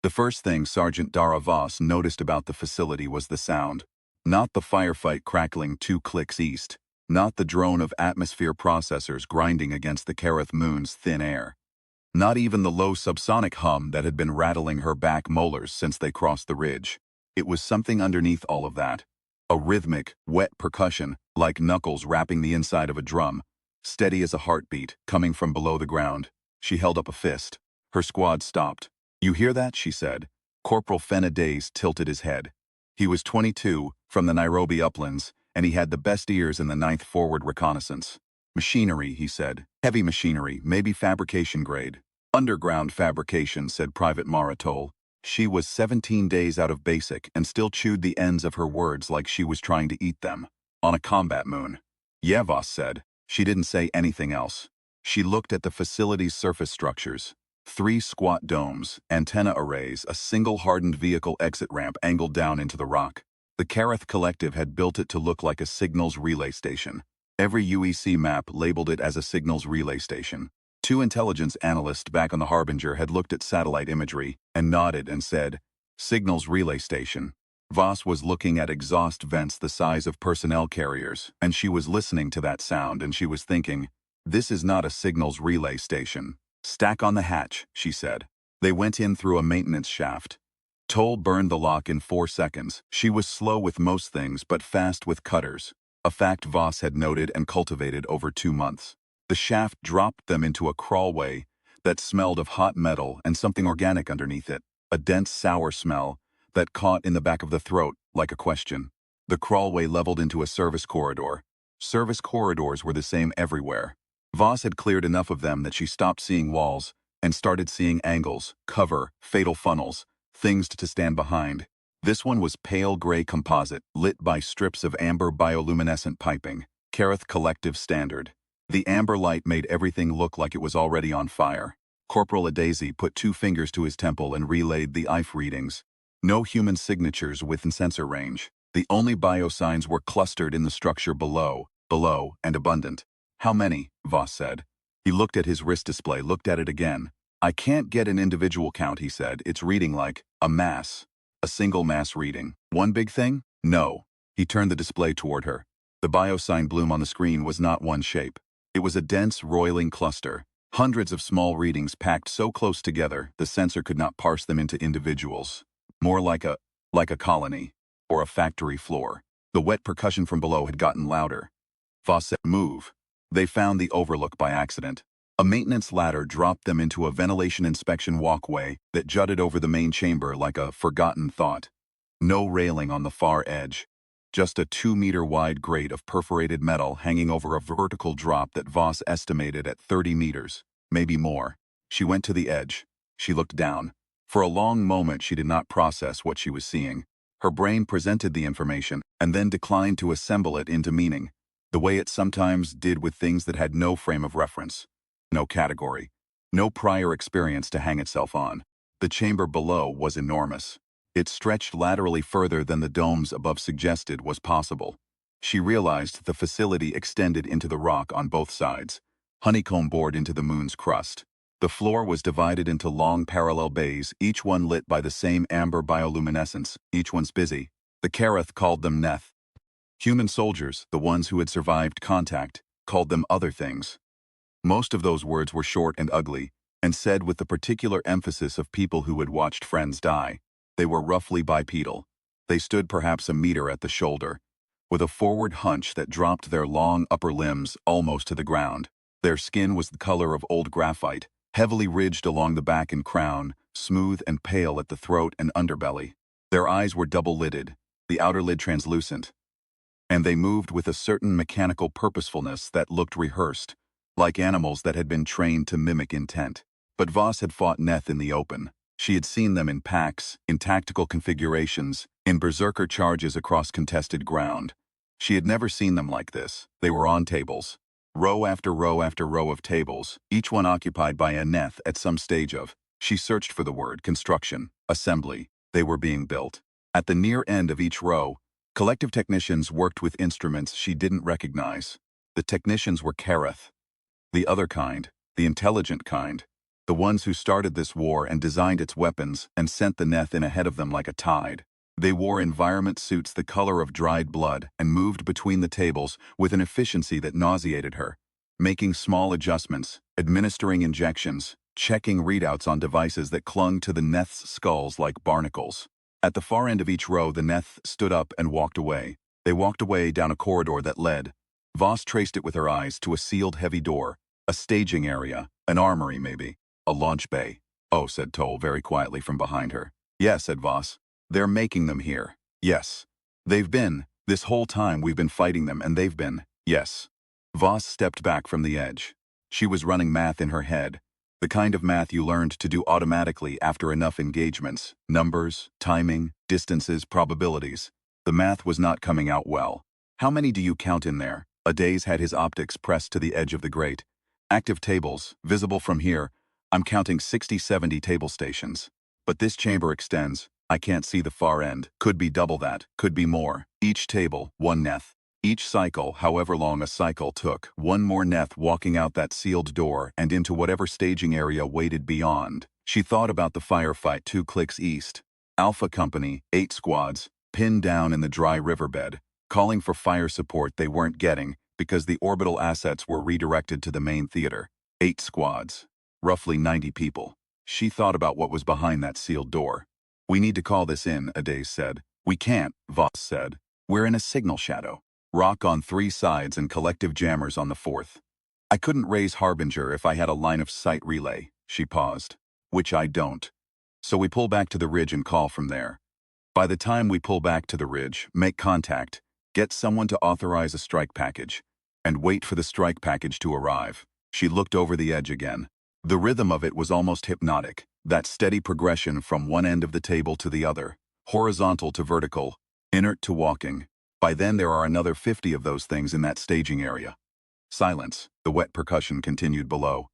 The first thing Sergeant Dara Voss noticed about the facility was the sound. Not the firefight crackling 2 clicks east. Not the drone of atmosphere processors grinding against the Kareth moon's thin air. Not even the low subsonic hum that had been rattling her back molars since they crossed the ridge. It was something underneath all of that. A rhythmic, wet percussion, like knuckles rapping the inside of a drum, steady as a heartbeat, coming from below the ground. She held up a fist. Her squad stopped. "You hear that?" she said. Corporal Fenadays tilted his head. He was 22, from the Nairobi uplands, and he had the best ears in the 9th Forward Reconnaissance. "Machinery," he said. "Heavy machinery, maybe fabrication grade." "Underground fabrication," said Private Maratol. She was 17 days out of basic and still chewed the ends of her words like she was trying to eat them. "On a combat moon." "Yeah," Voss said. She didn't say anything else. She looked at the facility's surface structures. 3 squat domes, antenna arrays, a single hardened vehicle exit ramp angled down into the rock. The Kareth Collective had built it to look like a signals relay station. Every UEC map labeled it as a signals relay station. 2 intelligence analysts back on the Harbinger had looked at satellite imagery and nodded and said, "Signals relay station." Voss was looking at exhaust vents the size of personnel carriers, and she was listening to that sound and she was thinking, "This is not a signals relay station." "Stack on the hatch," she said. They went in through a maintenance shaft. Toll burned the lock in 4 seconds. She was slow with most things but fast with cutters, a fact Voss had noted and cultivated over 2 months. The shaft dropped them into a crawlway that smelled of hot metal and something organic underneath it, a dense sour smell that caught in the back of the throat like a question. The crawlway leveled into a service corridor. Service corridors were the same everywhere. Voss had cleared enough of them that she stopped seeing walls and started seeing angles, cover, fatal funnels, things to stand behind. This one was pale gray composite, lit by strips of amber bioluminescent piping, Kareth Collective standard. The amber light made everything look like it was already on fire. Corporal Adazi put 2 fingers to his temple and relayed the IF readings. No human signatures within sensor range. The only biosigns were clustered in the structure below, and abundant. "How many?" Voss said. He looked at his wrist display, looked at it again. "I can't get an individual count," he said. "It's reading like a mass. A single mass reading. One big thing? No." He turned the display toward her. The biosign bloom on the screen was not one shape. It was a dense, roiling cluster. Hundreds of small readings packed so close together, the sensor could not parse them into individuals. More like a colony, or a factory floor. The wet percussion from below had gotten louder. Voss said, "Move." They found the overlook by accident. A maintenance ladder dropped them into a ventilation inspection walkway that jutted over the main chamber like a forgotten thought. No railing on the far edge. Just a 2-meter-wide grate of perforated metal hanging over a vertical drop that Voss estimated at 30 meters, maybe more. She went to the edge. She looked down. For a long moment she did not process what she was seeing. Her brain presented the information and then declined to assemble it into meaning, the way it sometimes did with things that had no frame of reference, no category, no prior experience to hang itself on. The chamber below was enormous. It stretched laterally further than the domes above suggested was possible. She realized the facility extended into the rock on both sides, honeycomb bored into the moon's crust. The floor was divided into long parallel bays, each one lit by the same amber bioluminescence, each one's busy. The Kareth called them Neth. Human soldiers, the ones who had survived contact, called them other things. Most of those words were short and ugly, and said with the particular emphasis of people who had watched friends die. They were roughly bipedal. They stood perhaps a meter at the shoulder, with a forward hunch that dropped their long upper limbs almost to the ground. Their skin was the color of old graphite, heavily ridged along the back and crown, smooth and pale at the throat and underbelly. Their eyes were double-lidded, the outer lid translucent, and they moved with a certain mechanical purposefulness that looked rehearsed, like animals that had been trained to mimic intent. But Voss had fought Neth in the open. She had seen them in packs, in tactical configurations, in berserker charges across contested ground. She had never seen them like this. They were on tables. Row after row after row of tables, each one occupied by a Neth at some stage of, she searched for the word, construction, assembly. They were being built. At the near end of each row, collective technicians worked with instruments she didn't recognize. The technicians were Kareth. The other kind, the intelligent kind, The ones who started this war and designed its weapons and sent the Neth in ahead of them like a tide. They wore environment suits the color of dried blood and moved between the tables with an efficiency that nauseated her, making small adjustments, administering injections, checking readouts on devices that clung to the Neth's skulls like barnacles. At the far end of each row, the Neth stood up and walked away. They walked away down a corridor that led. Voss traced it with her eyes to a sealed heavy door, a staging area, an armory maybe, a launch bay. "Oh," said Toll very quietly from behind her. "Yes," said Voss. "They're making them here. Yes. They've been. This whole time we've been fighting them and they've been. Yes." Voss stepped back from the edge. She was running math in her head. The kind of math you learned to do automatically after enough engagements. Numbers, timing, distances, probabilities. The math was not coming out well. "How many do you count in there?" Adaze had his optics pressed to the edge of the grate. "Active tables, visible from here. I'm counting 60-70 table stations. But this chamber extends. I can't see the far end. Could be double that, could be more. Each table, one Neth. Each cycle, however long a cycle took, one more Neth walking out that sealed door and into whatever staging area waited beyond." She thought about the firefight 2 clicks east. Alpha Company, 8 squads, pinned down in the dry riverbed, calling for fire support they weren't getting because the orbital assets were redirected to the main theater. 8 squads. Roughly 90 people. She thought about what was behind that sealed door. "We need to call this in," Adaze said. "We can't," Voss said. "We're in a signal shadow. Rock on 3 sides and collective jammers on the 4th. I couldn't raise Harbinger if I had a line of sight relay." She paused. "Which I don't. So we pull back to the ridge and call from there. By the time we pull back to the ridge, make contact, get someone to authorize a strike package, and wait for the strike package to arrive." She looked over the edge again. The rhythm of it was almost hypnotic, that steady progression from one end of the table to the other, horizontal to vertical, inert to walking. By then there are another 50 of those things in that staging area. Silence. The wet percussion continued below.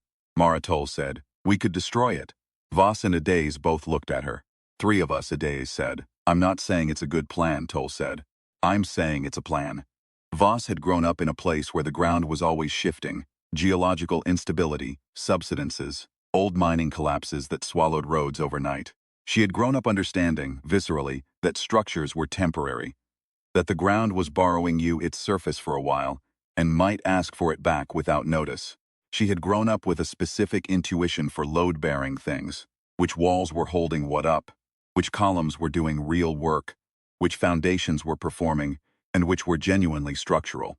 Toll said, "We could destroy it." Voss and Adaze both looked at her. "3 of us," Adaze said. "I'm not saying it's a good plan," Toll said. "I'm saying it's a plan." Voss had grown up in a place where the ground was always shifting. Geological instability, subsidences, old mining collapses that swallowed roads overnight. She had grown up understanding, viscerally, that structures were temporary, that the ground was borrowing you its surface for a while, and might ask for it back without notice. She had grown up with a specific intuition for load-bearing things, which walls were holding what up, which columns were doing real work, which foundations were performing, and which were genuinely structural.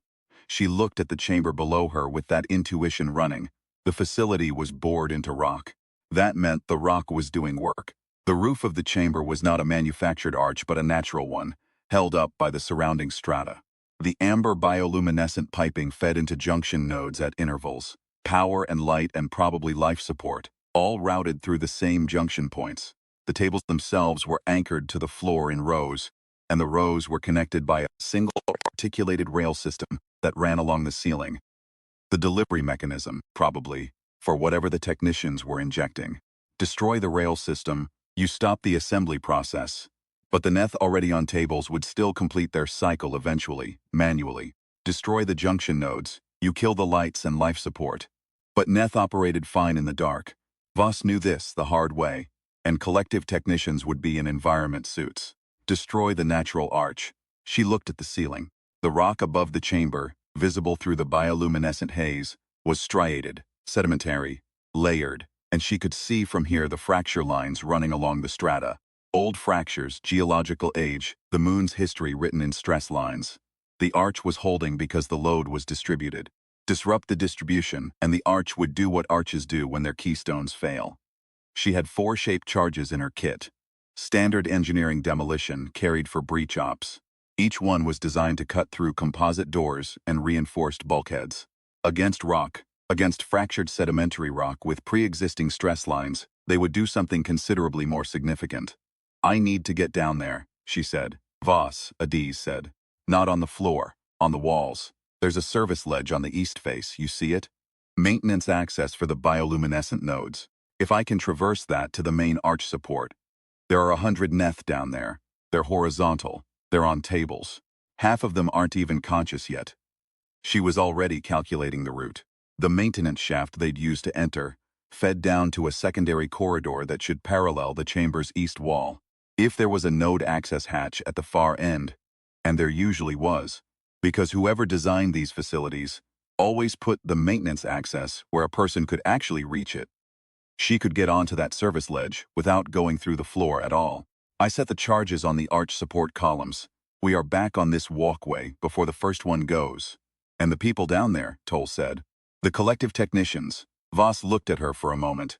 She looked at the chamber below her with that intuition running. The facility was bored into rock. That meant the rock was doing work. The roof of the chamber was not a manufactured arch but a natural one, held up by the surrounding strata. The amber bioluminescent piping fed into junction nodes at intervals. Power and light and probably life support, all routed through the same junction points. The tables themselves were anchored to the floor in rows, and the rows were connected by a single articulated rail system that ran along the ceiling. The delivery mechanism, probably, for whatever the technicians were injecting. Destroy the rail system, you stop the assembly process. But the Neth already on tables would still complete their cycle eventually, manually. Destroy the junction nodes, you kill the lights and life support. But Neth operated fine in the dark. Voss knew this the hard way, and collective technicians would be in environment suits. Destroy the natural arch. She looked at the ceiling. The rock above the chamber, visible through the bioluminescent haze, was striated, sedimentary, layered, and she could see from here the fracture lines running along the strata. Old fractures, geological age, the moon's history written in stress lines. The arch was holding because the load was distributed. Disrupt the distribution, and the arch would do what arches do when their keystones fail. She had 4 shaped charges in her kit. Standard engineering demolition carried for breach ops. Each one was designed to cut through composite doors and reinforced bulkheads. Against rock, against fractured sedimentary rock with pre-existing stress lines, they would do something considerably more significant. "I need to get down there," she said. "Voss," Adaze said. "Not on the floor, on the walls. There's a service ledge on the east face, you see it? Maintenance access for the bioluminescent nodes. If I can traverse that to the main arch support. There are 100 Neth down there. They're horizontal. They're on tables. Half of them aren't even conscious yet." She was already calculating the route. The maintenance shaft they'd use to enter, fed down to a secondary corridor that should parallel the chamber's east wall. If there was a node access hatch at the far end, and there usually was, because whoever designed these facilities always put the maintenance access where a person could actually reach it. She could get onto that service ledge without going through the floor at all. I set the charges on the arch support columns. We are back on this walkway before the first one goes. And the people down there, Toll said. The collective technicians. Voss looked at her for a moment.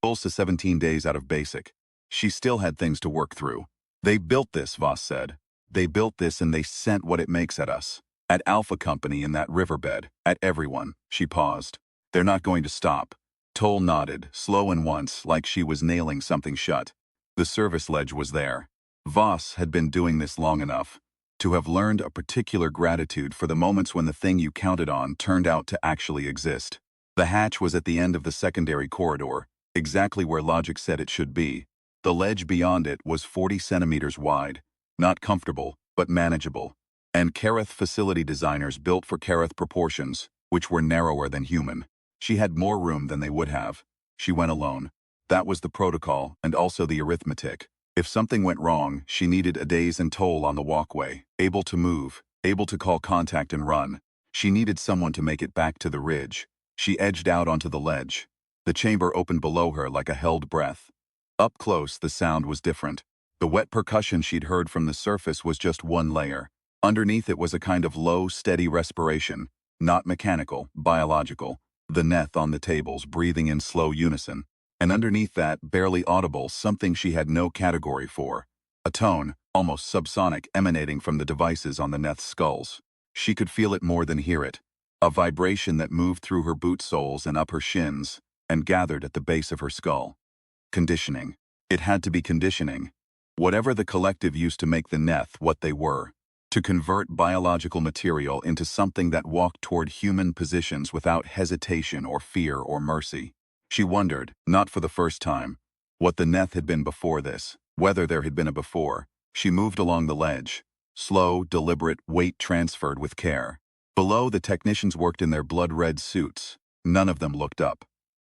Toll's 17 days out of basic. She still had things to work through. They built this, Voss said. They built this and they sent what it makes at us. At Alpha Company in that riverbed. At everyone. She paused. They're not going to stop. Toll nodded, slow and once, like she was nailing something shut. The service ledge was there. Voss had been doing this long enough to have learned a particular gratitude for the moments when the thing you counted on turned out to actually exist. The hatch was at the end of the secondary corridor, exactly where logic said it should be. The ledge beyond it was 40 centimeters wide, not comfortable, but manageable. And Kareth facility designers built for Kareth proportions, which were narrower than human. She had more room than they would have. She went alone. That was the protocol, and also the arithmetic. If something went wrong, she needed a days and Toll on the walkway, able to move, able to call contact and run. She needed someone to make it back to the ridge. She edged out onto the ledge. The chamber opened below her like a held breath. Up close, the sound was different. The wet percussion she'd heard from the surface was just one layer. Underneath it was a kind of low, steady respiration, not mechanical, biological. The Neth on the tables breathing in slow unison. And underneath that, barely audible, something she had no category for. A tone, almost subsonic, emanating from the devices on the Neth's skulls. She could feel it more than hear it. A vibration that moved through her boot soles and up her shins, and gathered at the base of her skull. Conditioning. It had to be conditioning. Whatever the collective used to make the Neth what they were. To convert biological material into something that walked toward human positions without hesitation or fear or mercy. She wondered, not for the first time, what the Neth had been before this, whether there had been a before. She moved along the ledge. Slow, deliberate, weight transferred with care. Below, the technicians worked in their blood-red suits. None of them looked up.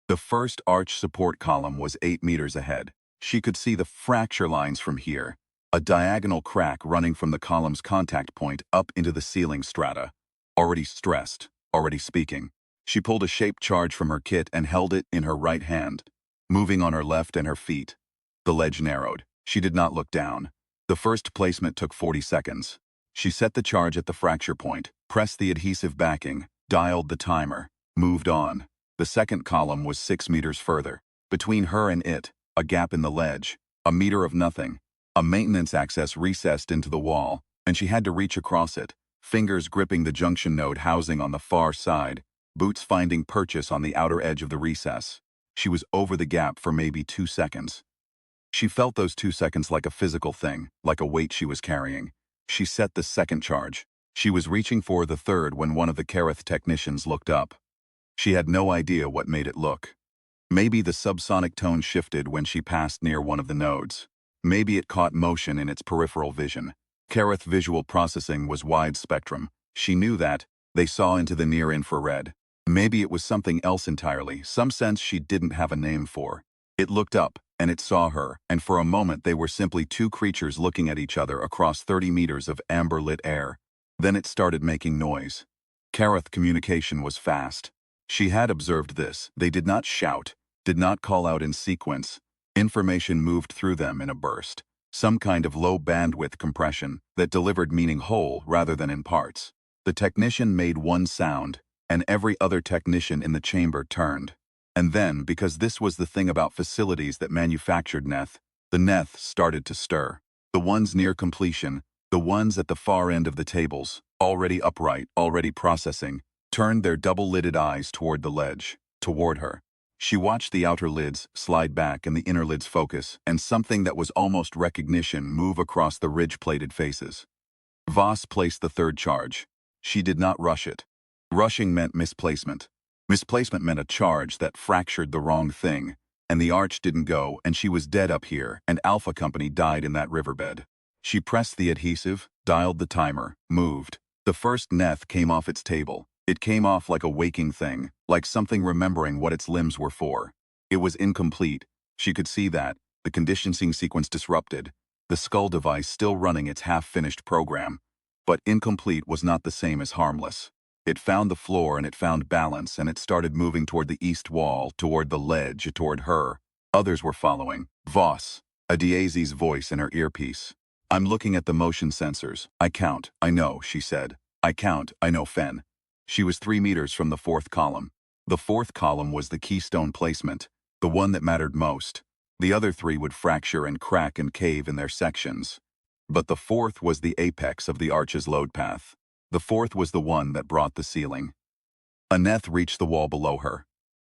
The first arch support column was 8 meters ahead. She could see the fracture lines from here. A diagonal crack running from the column's contact point up into the ceiling strata. Already stressed, already speaking. She pulled a shaped charge from her kit and held it in her right hand, moving on her left and her feet. The ledge narrowed. She did not look down. The first placement took 40 seconds. She set the charge at the fracture point, pressed the adhesive backing, dialed the timer, moved on. The second column was 6 meters further. Between her and it, a gap in the ledge, a meter of nothing. A maintenance access recessed into the wall, and she had to reach across it, fingers gripping the junction node housing on the far side, boots finding purchase on the outer edge of the recess. She was over the gap for maybe 2 seconds. She felt those 2 seconds like a physical thing, like a weight she was carrying. She set the second charge. She was reaching for the third when one of the Kareth technicians looked up. She had no idea what made it look. Maybe the subsonic tone shifted when she passed near one of the nodes. Maybe it caught motion in its peripheral vision. Kareth visual processing was wide spectrum. She knew that. They saw into the near infrared. Maybe it was something else entirely, some sense she didn't have a name for. It looked up, and it saw her, and for a moment they were simply two creatures looking at each other across 30 meters of amber-lit air. Then it started making noise. Kareth communication was fast. She had observed this. They did not shout, did not call out in sequence. Information moved through them in a burst. Some kind of low-bandwidth compression that delivered meaning whole rather than in parts. The technician made one sound, and every other technician in the chamber turned. And then, because this was the thing about facilities that manufactured Neth, the Neth started to stir. The ones near completion, the ones at the far end of the tables, already upright, already processing, turned their double-lidded eyes toward the ledge, toward her. She watched the outer lids slide back and the inner lids focus, and something that was almost recognition move across the ridge-plated faces. Voss placed the third charge. She did not rush it. Rushing meant misplacement. Misplacement meant a charge that fractured the wrong thing, and the arch didn't go, and she was dead up here, and Alpha Company died in that riverbed. She pressed the adhesive, dialed the timer, moved. The first Neth came off its table. It came off like a waking thing, like something remembering what its limbs were for. It was incomplete. She could see that, the conditioning sequence disrupted, the skull device still running its half-finished program. But incomplete was not the same as harmless. It found the floor and it found balance, and it started moving toward the east wall, toward the ledge, toward her. Others were following. Voss, Adiazi's voice in her earpiece. I'm looking at the motion sensors. I count. I know, she said. I count. I know, Fen. She was 3 meters from the fourth column. The fourth column was the keystone placement, the one that mattered most. The other 3 would fracture and crack and cave in their sections. But the fourth was the apex of the arch's load path. The fourth was the one that brought the ceiling. Aneth reached the wall below her.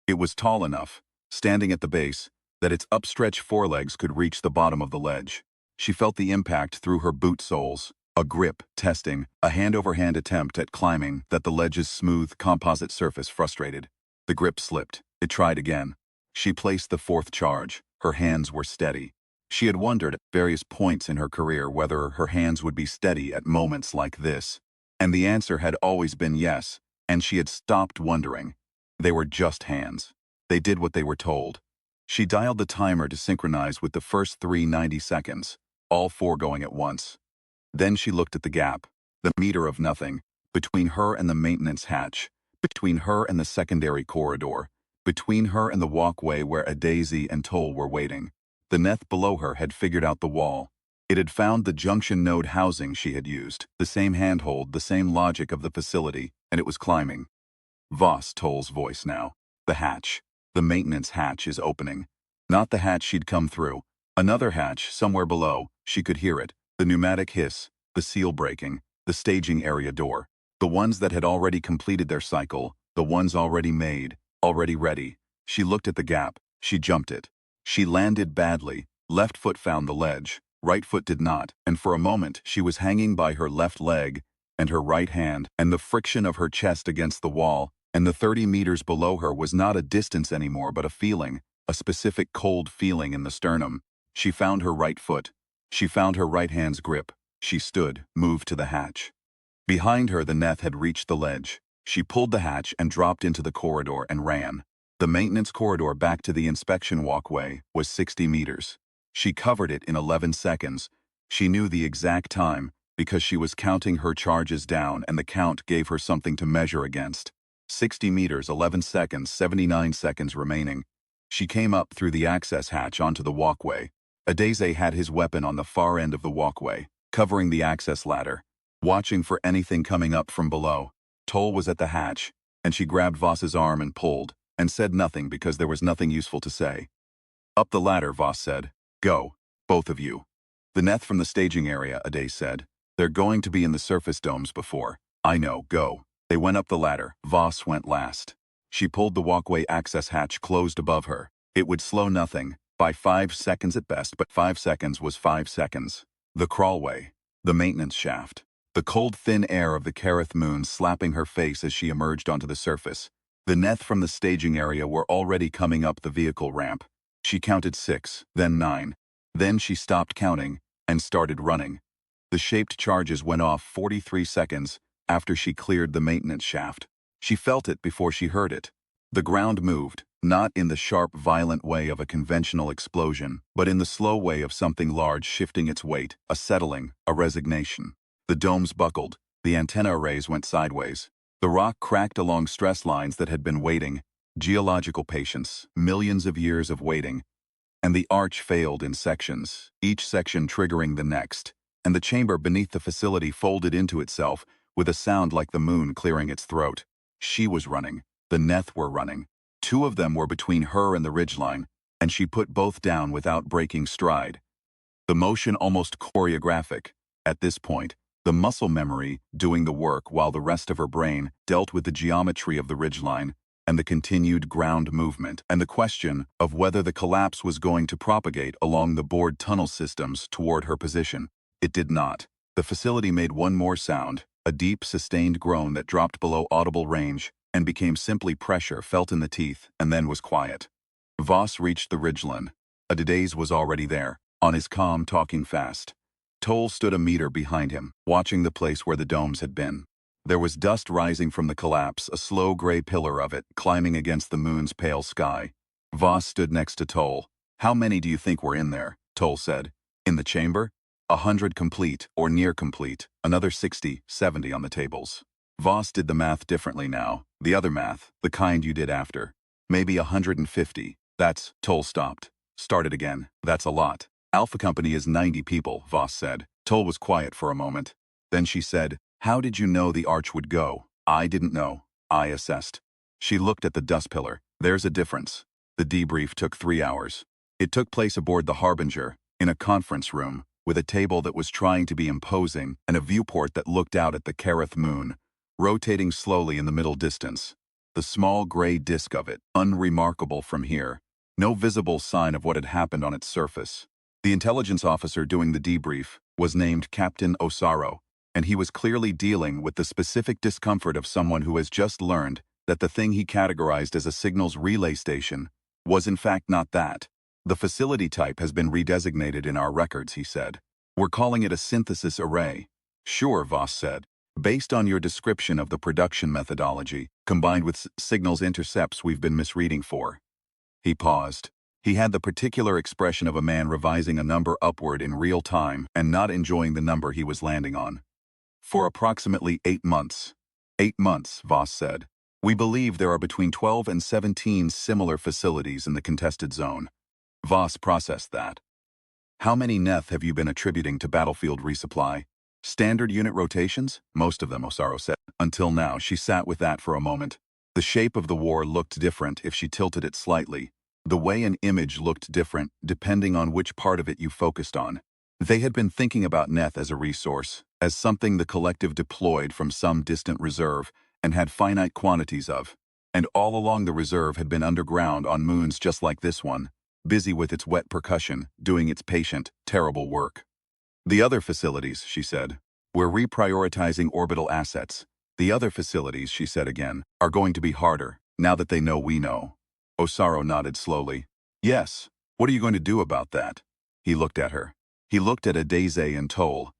It was tall enough, standing at the base, that its upstretched forelegs could reach the bottom of the ledge. She felt the impact through her boot soles, a grip, testing, a hand-over-hand attempt at climbing that the ledge's smooth, composite surface frustrated. The grip slipped. It tried again. She placed the fourth charge. Her hands were steady. She had wondered at various points in her career whether her hands would be steady at moments like this. And the answer had always been yes, and she had stopped wondering. They were just hands. They did what they were told. She dialed the timer to synchronize with the first 3 seconds, all 4 going at once. Then she looked at the gap, the meter of nothing, between her and the maintenance hatch, between her and the secondary corridor, between her and the walkway where Adazi and Toll were waiting. The Neth below her had figured out the wall. It had found the junction node housing she had used, the same handhold, the same logic of the facility, and it was climbing. Voss, Toll's voice now. The hatch. The maintenance hatch is opening. Not the hatch she'd come through. Another hatch, somewhere below. She could hear it. The pneumatic hiss, the seal breaking, the staging area door. The ones that had already completed their cycle, the ones already made, already ready. She looked at the gap. She jumped it. She landed badly. Left foot found the ledge. Right foot did not, and for a moment she was hanging by her left leg and her right hand, and the friction of her chest against the wall, and the 30 meters below her was not a distance anymore but a feeling, a specific cold feeling in the sternum. She found her right foot. She found her right hand's grip. She stood, moved to the hatch. Behind her the Neth had reached the ledge. She pulled the hatch and dropped into the corridor and ran. The maintenance corridor back to the inspection walkway was 60 meters. She covered it in 11 seconds. She knew the exact time because she was counting her charges down and the count gave her something to measure against. 60 meters, 11 seconds, 79 seconds remaining. She came up through the access hatch onto the walkway. Adaze had his weapon on the far end of the walkway, covering the access ladder, watching for anything coming up from below. Toll was at the hatch, and she grabbed Voss's arm and pulled, and said nothing because there was nothing useful to say. Up the ladder, Voss said. Go, both of you. The Neth from the staging area, Adaze said. They're going to be in the surface domes before. I know, go. They went up the ladder. Voss went last. She pulled the walkway access hatch closed above her. It would slow nothing, by 5 seconds at best, but 5 seconds was 5 seconds. The crawlway. The maintenance shaft. The cold thin air of the Kareth moon slapping her face as she emerged onto the surface. The Neth from the staging area were already coming up the vehicle ramp. She counted 6, then 9. Then she stopped counting and started running. The shaped charges went off 43 seconds after she cleared the maintenance shaft. She felt it before she heard it. The ground moved, not in the sharp, violent way of a conventional explosion, but in the slow way of something large shifting its weight, a settling, a resignation. The domes buckled. The antenna arrays went sideways. The rock cracked along stress lines that had been waiting, geological patience, millions of years of waiting. And the arch failed in sections, each section triggering the next, and the chamber beneath the facility folded into itself with a sound like the moon clearing its throat. She was running. The Neth were running. 2 of them were between her and the ridgeline, and she put both down without breaking stride. The motion almost choreographic. At this point, the muscle memory doing the work while the rest of her brain dealt with the geometry of the ridgeline and the continued ground movement and the question of whether the collapse was going to propagate along the bored tunnel systems toward her position. It did not. The facility made one more sound, a deep, sustained groan that dropped below audible range and became simply pressure felt in the teeth and then was quiet. Voss reached the ridgeline. Adaze was already there, on his comm talking fast. Toll stood a meter behind him, watching the place where the domes had been. There was dust rising from the collapse, a slow gray pillar of it, climbing against the moon's pale sky. Voss stood next to Toll. How many do you think were in there? Toll said. In the chamber? 100 complete, or near complete, another 60, 70 on the tables. Voss did the math differently now. The other math, the kind you did after. Maybe 150. That's, Toll stopped. Started again. That's a lot. Alpha Company is 90 people, Voss said. Toll was quiet for a moment. Then she said, how did you know the arch would go? I didn't know. I assessed. She looked at the dust pillar. There's a difference. The debrief took 3 hours. It took place aboard the Harbinger, in a conference room, with a table that was trying to be imposing and a viewport that looked out at the Kereth moon, rotating slowly in the middle distance. The small gray disk of it, unremarkable from here. No visible sign of what had happened on its surface. The intelligence officer doing the debrief was named Captain Osaro, and he was clearly dealing with the specific discomfort of someone who has just learned that the thing he categorized as a signals relay station was in fact not that. The facility type has been redesignated in our records, he said. We're calling it a synthesis array. Sure, Voss said. Based on your description of the production methodology, combined with signals intercepts we've been misreading for. He paused. He had the particular expression of a man revising a number upward in real time and not enjoying the number he was landing on. For approximately 8 months. 8 months, Voss said. We believe there are between 12 and 17 similar facilities in the contested zone. Voss processed that. How many Neth have you been attributing to battlefield resupply? Standard unit rotations? Most of them, Osaro said. Until now, she sat with that for a moment. The shape of the war looked different if she tilted it slightly. The way an image looked different depending on which part of it you focused on. They had been thinking about Neth as a resource, as something the collective deployed from some distant reserve and had finite quantities of. And all along the reserve had been underground on moons just like this one, busy with its wet percussion, doing its patient, terrible work. The other facilities, she said. We're reprioritizing orbital assets. The other facilities, she said again, are going to be harder, now that they know we know. Osaro nodded slowly. Yes. What are you going to do about that? He looked at her. He looked at Adeze and Toll,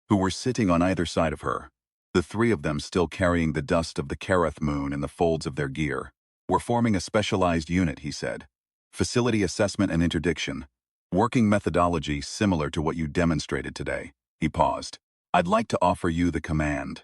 who were sitting on either side of her. The three of them still carrying the dust of the Kereth moon in the folds of their gear. We're forming a specialized unit, he said. Facility assessment and interdiction. Working methodology similar to what you demonstrated today. He paused. I'd like to offer you the command.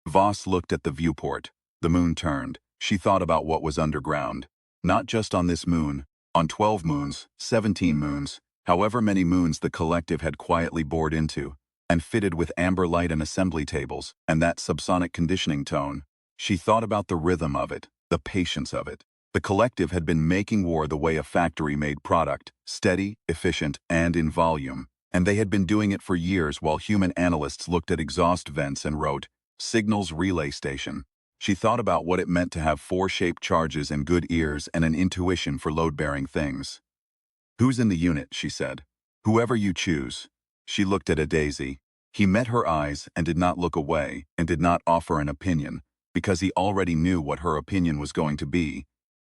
Voss looked at the viewport. The moon turned. She thought about what was underground. Not just on this moon, on 12 moons, 17 moons, however many moons the collective had quietly bored into, and fitted with amber light and assembly tables, and that subsonic conditioning tone. She thought about the rhythm of it, the patience of it. The collective had been making war the way a factory made product, steady, efficient, and in volume, and they had been doing it for years while human analysts looked at exhaust vents and wrote, Signals Relay Station. She thought about what it meant to have 4 shaped charges and good ears and an intuition for load-bearing things. Who's in the unit, she said. Whoever you choose. She looked at Adeze. He met her eyes and did not look away and did not offer an opinion, because he already knew what her opinion was going to be,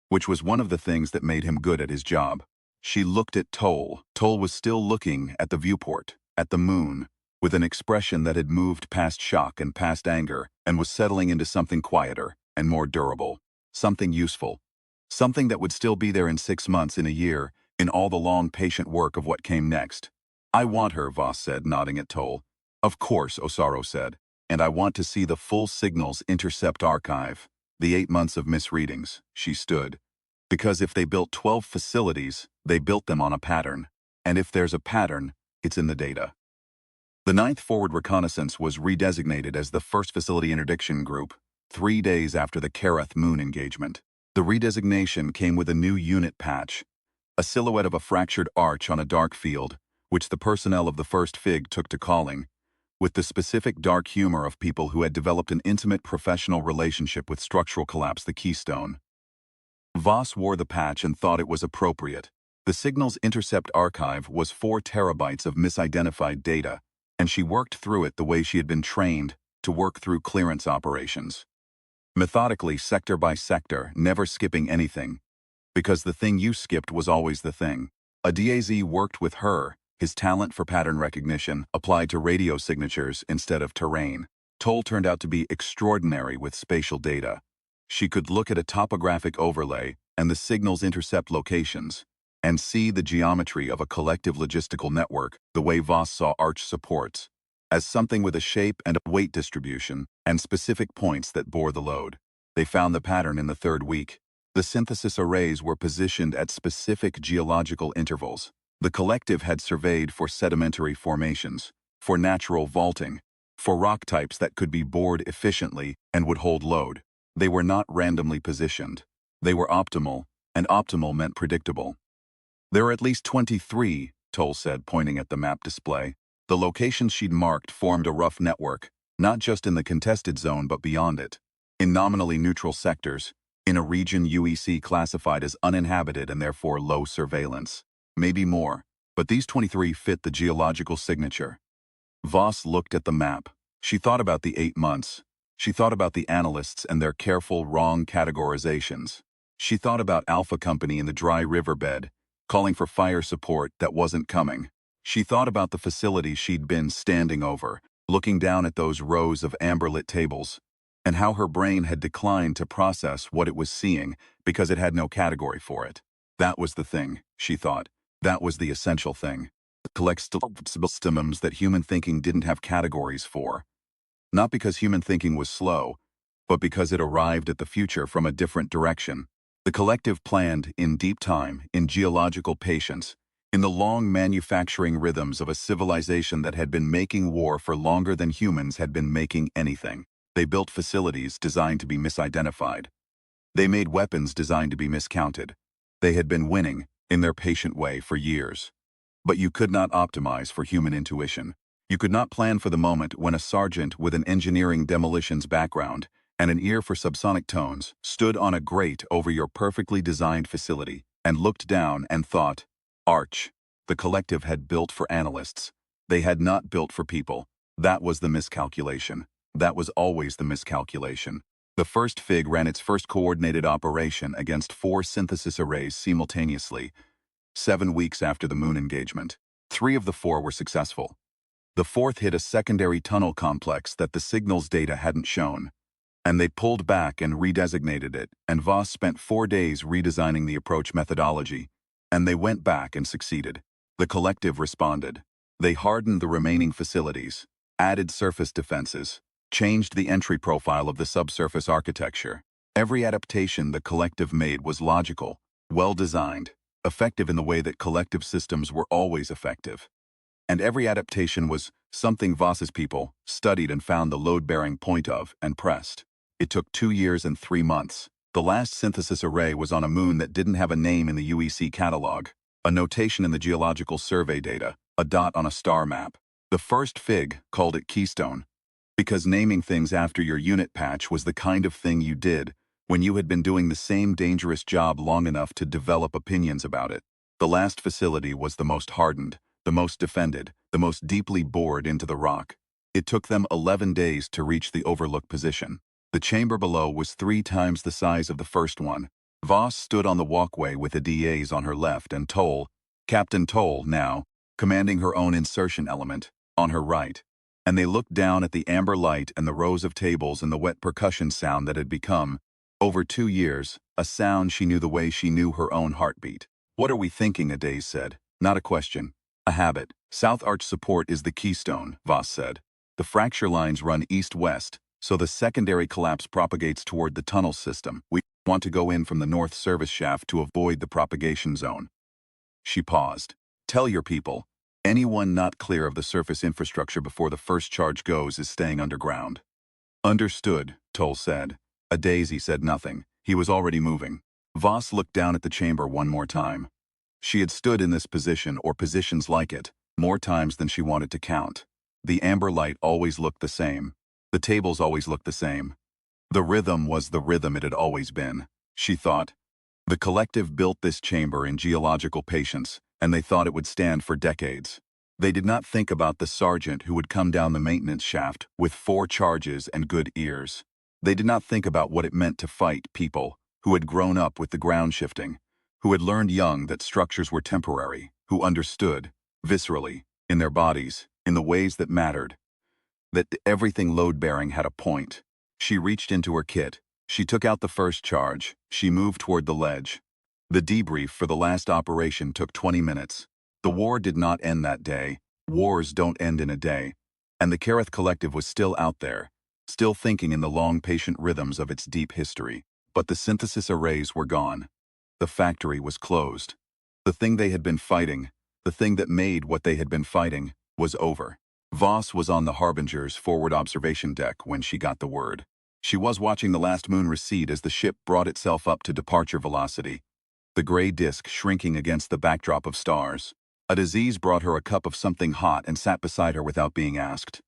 which was one of the things that made him good at his job. She looked at Toll. Toll was still looking at the viewport, at the moon, with an expression that had moved past shock and past anger and was settling into something quieter and more durable, something useful, something that would still be there in 6 months, in a year, in all the long patient work of what came next. I want her, Voss said, nodding at Toll. Of course, Osaro said, and I want to see the full signals intercept archive, the 8 months of misreadings. She stood. Because if they built 12 facilities, they built them on a pattern, and if there's a pattern, it's in the data. The 9th Forward Reconnaissance was redesignated as the 1st Facility Interdiction Group, 3 days after the Kereth moon engagement. The redesignation came with a new unit patch, a silhouette of a fractured arch on a dark field, which the personnel of the 1st FIG took to calling, with the specific dark humor of people who had developed an intimate professional relationship with structural collapse, the keystone. Voss wore the patch and thought it was appropriate. The Signals Intercept Archive was 4 terabytes of misidentified data, and she worked through it the way she had been trained to work through clearance operations. Methodically, sector by sector, never skipping anything, because the thing you skipped was always the thing. Adeze worked with her, his talent for pattern recognition applied to radio signatures instead of terrain. Toll turned out to be extraordinary with spatial data. She could look at a topographic overlay, and the signals intercept locations, and see the geometry of a collective logistical network the way Voss saw Arch supports, as something with a shape and a weight distribution and specific points that bore the load. They found the pattern in the third week. The synthesis arrays were positioned at specific geological intervals. The collective had surveyed for sedimentary formations, for natural vaulting, for rock types that could be bored efficiently and would hold load. They were not randomly positioned. They were optimal, and optimal meant predictable. There are at least 23, Toll said, pointing at the map display. The locations she'd marked formed a rough network, not just in the contested zone but beyond it. In nominally neutral sectors, in a region UEC classified as uninhabited and therefore low surveillance. Maybe more, but these 23 fit the geological signature. Voss looked at the map. She thought about the 8 months. She thought about the analysts and their careful, wrong categorizations. She thought about Alpha Company in the dry riverbed, calling for fire support that wasn't coming. She thought about the facility she'd been standing over, looking down at those rows of amber-lit tables, and how her brain had declined to process what it was seeing because it had no category for it. That was the thing, she thought. That was the essential thing. Collectibles that human thinking didn't have categories for. Not because human thinking was slow, but because it arrived at the future from a different direction. The collective planned in deep time, in geological patience, in the long manufacturing rhythms of a civilization that had been making war for longer than humans had been making anything. They built facilities designed to be misidentified. They made weapons designed to be miscounted. They had been winning, in their patient way, for years. But you could not optimize for human intuition. You could not plan for the moment when a sergeant with an engineering demolitions background and an ear for subsonic tones stood on a grate over your perfectly designed facility and looked down and thought, Arch. The collective had built for analysts. They had not built for people. That was the miscalculation. That was always the miscalculation. The first FIG ran its first coordinated operation against 4 synthesis arrays simultaneously, 7 weeks after the moon engagement. 3 of the 4 were successful. The 4th hit a secondary tunnel complex that the signals data hadn't shown, and they pulled back and redesignated it, and Voss spent 4 days redesigning the approach methodology, and they went back and succeeded. The collective responded. They hardened the remaining facilities, added surface defenses, changed the entry profile of the subsurface architecture. Every adaptation the collective made was logical, well-designed, effective in the way that collective systems were always effective. And every adaptation was something Voss's people studied and found the load-bearing point of and pressed. It took 2 years and 3 months. The last synthesis array was on a moon that didn't have a name in the UEC catalog, a notation in the geological survey data, a dot on a star map. The first FIG called it Keystone, because naming things after your unit patch was the kind of thing you did when you had been doing the same dangerous job long enough to develop opinions about it. The last facility was the most hardened, the most defended, the most deeply bored into the rock. It took them 11 days to reach the overlook position. The chamber below was 3 times the size of the first one. Voss stood on the walkway with the DAs on her left and Toll, Captain Toll now, commanding her own insertion element, on her right. And they looked down at the amber light and the rows of tables and the wet percussion sound that had become, over 2 years, a sound she knew the way she knew her own heartbeat. What are we thinking, Adaze said. Not a question. A habit. South Arch support is the keystone, Voss said. The fracture lines run east-west, so the secondary collapse propagates toward the tunnel system. We want to go in from the north service shaft to avoid the propagation zone. She paused. Tell your people, anyone not clear of the surface infrastructure before the first charge goes is staying underground. Understood, Toll said. Adaze said nothing. He was already moving. Voss looked down at the chamber one more time. She had stood in this position or positions like it more times than she wanted to count. The amber light always looked the same. The tables always looked the same. The rhythm was the rhythm it had always been, she thought. The collective built this chamber in geological patience, and they thought it would stand for decades. They did not think about the sergeant who would come down the maintenance shaft with 4 charges and good ears. They did not think about what it meant to fight people who had grown up with the ground shifting, who had learned young that structures were temporary, who understood, viscerally, in their bodies, in the ways that mattered, that everything load-bearing had a point. She reached into her kit. She took out the first charge. She moved toward the ledge. The debrief for the last operation took 20 minutes. The war did not end that day. Wars don't end in a day. And the Kareth Collective was still out there, still thinking in the long, patient rhythms of its deep history. But the synthesis arrays were gone. The factory was closed. The thing they had been fighting, the thing that made what they had been fighting, was over. Voss was on the Harbinger's forward observation deck when she got the word. She was watching the last moon recede as the ship brought itself up to departure velocity, the gray disk shrinking against the backdrop of stars. A disease brought her a cup of something hot and sat beside her without being asked.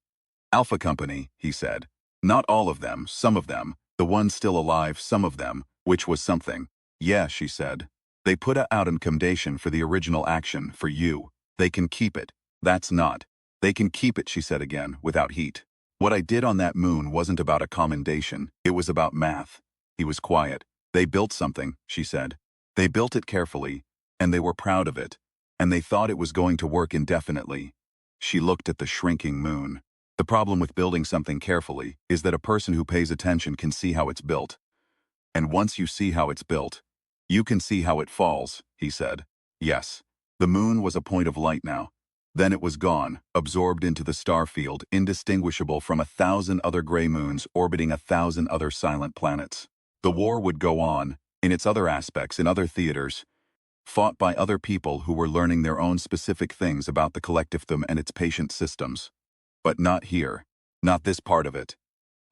Alpha Company, he said. Not all of them, some of them. The ones still alive, some of them, which was something. Yeah, she said. They put out an commendation for the original action, for you. They can keep it. That's not. They can keep it, she said again, without heat. What I did on that moon wasn't about a commendation. It was about math. He was quiet. They built something, she said. They built it carefully, and they were proud of it, and they thought it was going to work indefinitely. She looked at the shrinking moon. The problem with building something carefully is that a person who pays attention can see how it's built. And once you see how it's built, you can see how it falls, he said. Yes, the moon was a point of light now. Then it was gone, absorbed into the star field, indistinguishable from 1,000 other gray moons orbiting 1,000 other silent planets. The war would go on, in its other aspects, in other theaters, fought by other people who were learning their own specific things about the collectivism and its patient systems. But not here. Not this part of it.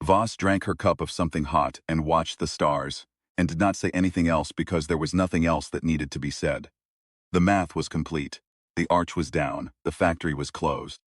Voss drank her cup of something hot and watched the stars, and did not say anything else because there was nothing else that needed to be said. The math was complete. The arch was down. The factory was closed.